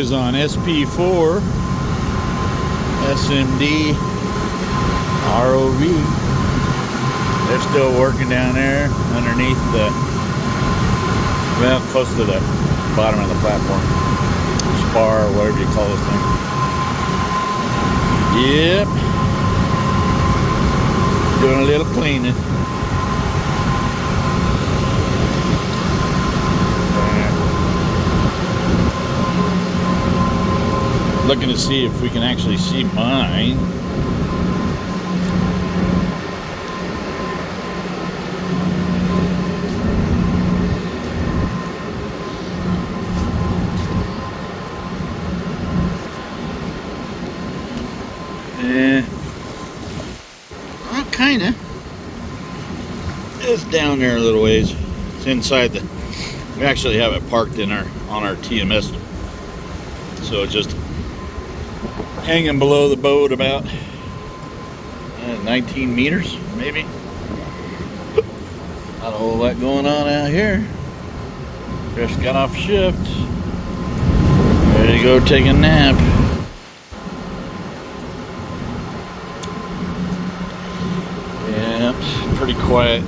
is on SP4 SMD ROV. They're still working down there underneath the, well, close to the bottom of the platform. Spar, or whatever you call this thing. Yep. Doing a little cleaning. Looking to see if we can actually see mine. Well, kinda. It's down there a little ways. It's inside the. We actually have it parked in on our TMS, so it's just hanging below the boat about 19 meters, maybe. Not a whole lot going on out here. Just got off shift. Ready to go take a nap. Yeah, pretty quiet.